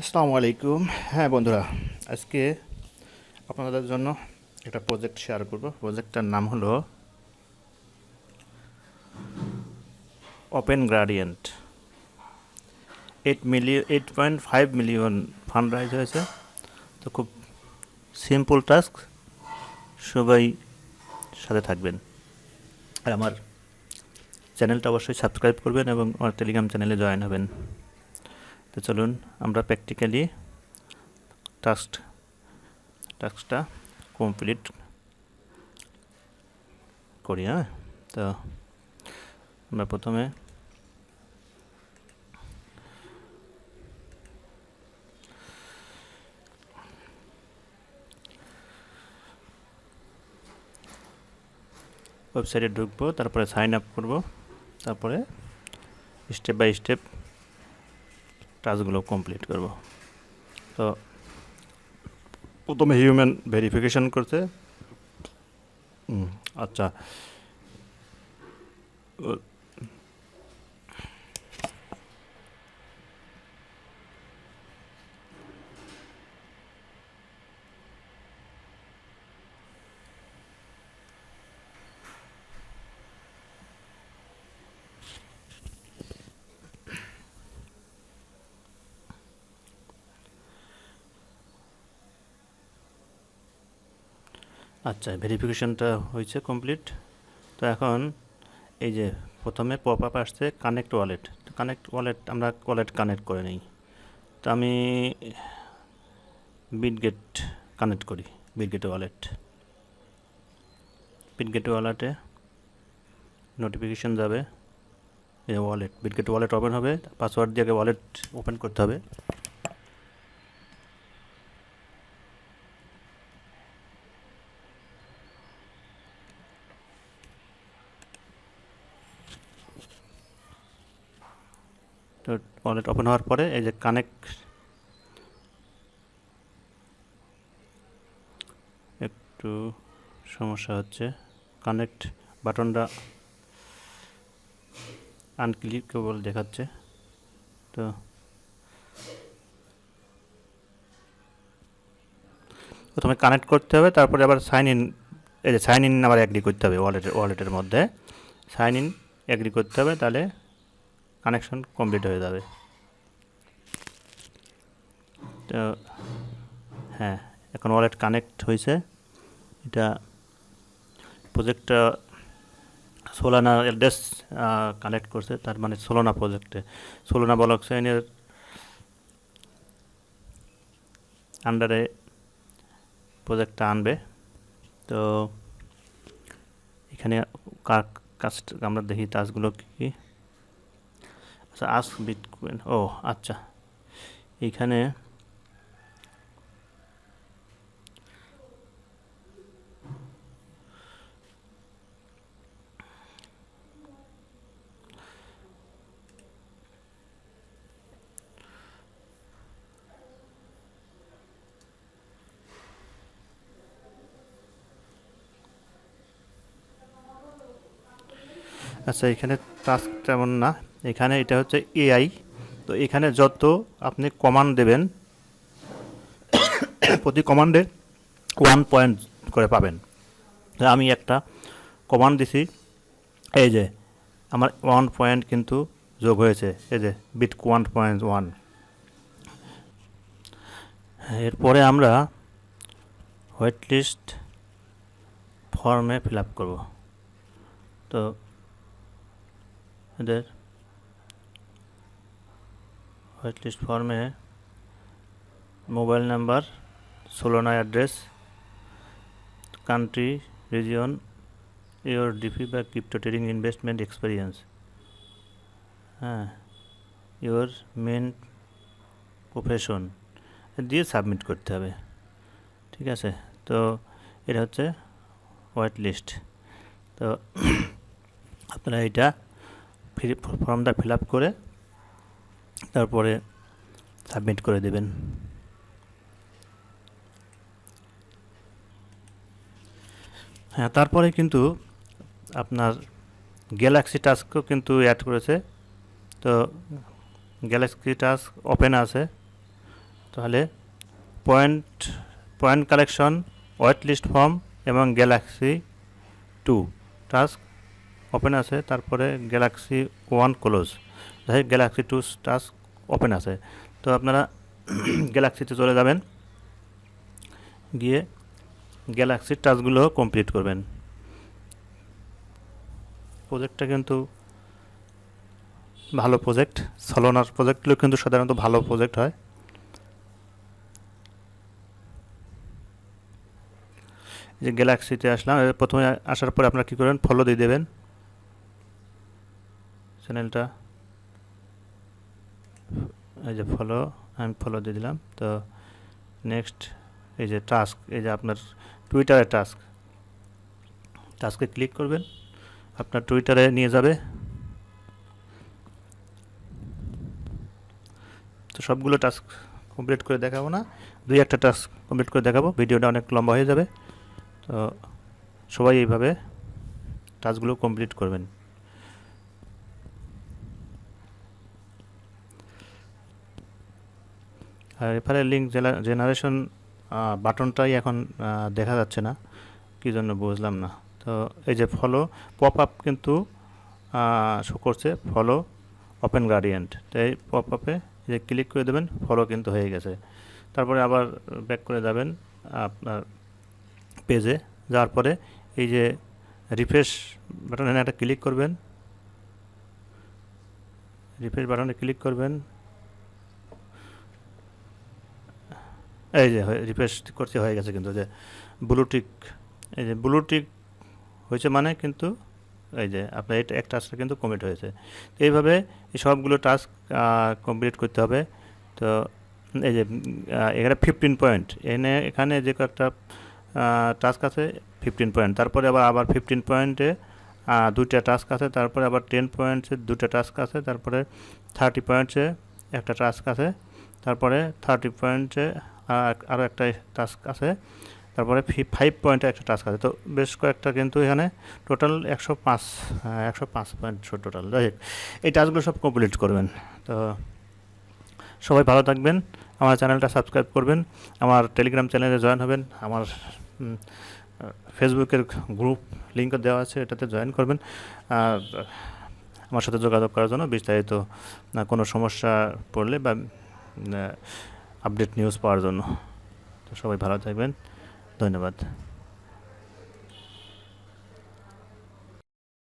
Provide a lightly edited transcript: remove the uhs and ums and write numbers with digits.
আসসালামু আলাইকুম। হ্যাঁ বন্ধুরা, আজকে আপনাদের জন্য একটা প্রজেক্ট শেয়ার করব। প্রজেক্টটার নাম হলো open gradient. 8.5 million fund rise হয়েছে। তো খুব সিম্পল টাস্ক, সবাই সাথে থাকবেন। আর আমার চ্যানেলটা অবশ্যই সাবস্ক্রাইব করবেন এবং আমার টেলিগ্রাম চ্যানেলে জয়েন হবেন। তো চলুন আমরা প্র্যাকটিক্যালি টাস্কটা কমপ্লিট করি। হ্যাঁ, তো আমরা প্রথমে ওয়েবসাইটে ঢুকবো, তারপরে সাইন আপ করব, তারপরে স্টেপ বাই স্টেপ টাস্কগুলো কমপ্লিট করব। তো প্রথমে হিউম্যান ভেরিফিকেশন করতে আচ্ছা, আচ্ছা ভেরিফিকেশনটা হয়েছে কমপ্লিট। তো এখন এই যে প্রথমে পপ আপ আসছে কানেক্ট ওয়ালেট। আমরা ওয়ালেট কানেক্ট করে নিই। তো আমি বিটগেট কানেক্ট করি। বিটগেট ওয়ালেটে নোটিফিকেশন যাবে, এই বিটগেট ওয়ালেট ওপেন হবে। পাসওয়ার্ড দিয়ে ওয়ালেট ওপেন করতে হবে। তো ওয়ালেট ওপেন হওয়ার পরে এই যে কানেক্ট, একটু সমস্যা হচ্ছে, কানেক্ট বাটনটা আনক্লিকেবল দেখাচ্ছে। তো প্রথমে কানেক্ট করতে হবে, তারপরে আবার সাইন ইন, এই যে সাইন ইন আবার অ্যাগ্রি করতে হবে। ওয়ালেটের মধ্যে সাইন ইন অ্যাগ্রি করতে হবে, তাহলে কানেকশন কমপ্লিট হয়ে যাবে। তো হ্যাঁ, এখন ওয়ালেট কানেক্ট হয়েছে। এটা প্রজেক্টটা সোলানা অ্যাড্রেস কানেক্ট করছে, তার মানে সোলানা প্রজেক্টে সোলানা ব্লক চেইনের আন্ডারে প্রজেক্টটা আনবে। তো এখানে কাজ আমরা দেখি টাস্কগুলো কী কী। আচ্ছা, আস্ক বিটকয়েন, ও আচ্ছা, এইখানে আচ্ছা, এখানে টাস্ক তেমন না। এখানে এটা হচ্ছে এআই। তো এখানে যত আপনি কমান্ড দেবেন, প্রতি কমান্ডে 1 পয়েন্ট করে পাবেন। আমি একটা কমান্ড দিছি, এই যে আমার 1 পয়েন্ট কিন্তু যোগ হয়েছে, এই যে বিট 1.1। এরপরে আমরা হোয়াইট লিস্ট ফর্মে ফিল আপ করবো। তো এদের হোয়াইট লিস্ট ফর্মে mobile number, সোলোনা address, country, region, your DP বা ক্রিপ্টো ট্রেডিং ইনভেস্টমেন্ট এক্সপিরিয়েন্স, হ্যাঁ, ইওর মেন প্রফেশন দিয়ে সাবমিট করতে হবে। ঠিক আছে, তো এটা হচ্ছে হোয়াইট লিস্ট। তো আপনারা এটা ফর্মটা ফিল আপ করে তারপরে সাবমিট করে দেবেন। হ্যাঁ, তারপরে কিন্তু আপনার গ্যালাক্সি টাস্কও কিন্তু অ্যাড করেছে। তো গ্যালাক্সি টাস্ক ওপেন আছে, তাহলে point point collection, wait list form এবং গ্যালাক্সি 2 টাস্ক ওপেন আছে, তারপরে গ্যালাক্সি 1 ক্লোজ, যাই গ্যালাক্সি 2 টাস্ক ওপেন আছে। তো আপনারা গ্যালাক্সিতে চলে যাবেন, গিয়ে গ্যালাক্সির টাস্কগুলো কমপ্লিট করবেন। প্রজেক্টটা কিন্তু ভালো প্রজেক্ট, সলোনার প্রজেক্টগুলো কিন্তু সাধারণত ভালো প্রজেক্ট হয়। যে গ্যালাক্সিতে আসলাম, প্রথমে আসার পরে আপনারা কী করবেন, ফলো দিয়ে দেবেন চ্যানেলটা। এই যে ফলো, আমি ফলো দিয়ে দিলাম। তো নেক্সট এই যে টাস্ক, এই যে আপনার টুইটারের টাস্কে ক্লিক করবেন, আপনার টুইটারে নিয়ে যাবে। তো সবগুলো টাস্ক কমপ্লিট করে দেখাবো না, 2-1টা টাস্ক কমপ্লিট করে দেখাবো, ভিডিওটা অনেক লম্বা হয়ে যাবে। তো সবাই এইভাবে টাস্কগুলো কমপ্লিট করবেন। আর এখানে লিঙ্ক জেনারেশন বাটনটাই এখন দেখা যাচ্ছে না, কী জন্য বুঝলাম না। তো এই যে ফলো পপ আপ কিন্তু শো করছে, ফলো ওপেন গ্রাডিয়েন্ট। তো এই পপ আপে যে ক্লিক করে দেবেন, ফলো কিন্তু হয়ে গেছে। তারপরে আবার ব্যাক করে যাবেন আপনার পেজে, যাওয়ার পরে এই যে রিফ্রেশ বাটনে একটা ক্লিক করবেন, রিফ্রেশ বাটনে ক্লিক করবেন। এই যে রিফ্রেশ করতে হয়ে গেছে কিন্তু, যে ব্লুটিক, এই যে ব্লুটিক হয়েছে মানে কিন্তু এই যে আপনার এটা এক টাস্কটা কিন্তু কমপ্লিট হয়েছে। তো এইভাবে এই সবগুলো টাস্ক কমপ্লিট করতে হবে। তো এই যে এখানে 15 পয়েন্ট, এখানে যে কয়েকটা টাস্ক আছে 15 পয়েন্ট, তারপরে আবার 15 পয়েন্টে 2টা টাস্ক আছে, তারপরে আবার 10 পয়েন্টসে 2টা টাস্ক আছে, তারপরে 30 পয়েন্টসে একটা টাস্ক আছে, তারপরে 30 পয়েন্টে আরও একটা টাস্ক আছে, তারপরে 5 পয়েন্টে একটা টাস্ক আছে। তো বেশ কয়েকটা কিন্তু এখানে টোটাল 105 পয়েন্ট টোটাল। যাই হোক, এই টাস্কগুলো সব কমপ্লিট করবেন। তো সবাই ভালো থাকবেন, আমার চ্যানেলটা সাবস্ক্রাইব করবেন, আমার টেলিগ্রাম চ্যানেলে জয়েন হবেন, আমার ফেসবুকের গ্রুপ লিঙ্কও দেওয়া আছে, এটাতে জয়েন করবেন। আর আমার সাথে যোগাযোগ করার জন্য, বিস্তারিত কোনো সমস্যা পড়লে বা আপডেট নিউজ পাওয়ার জন্য। তো সবাই ভালো থাকবেন, ধন্যবাদ।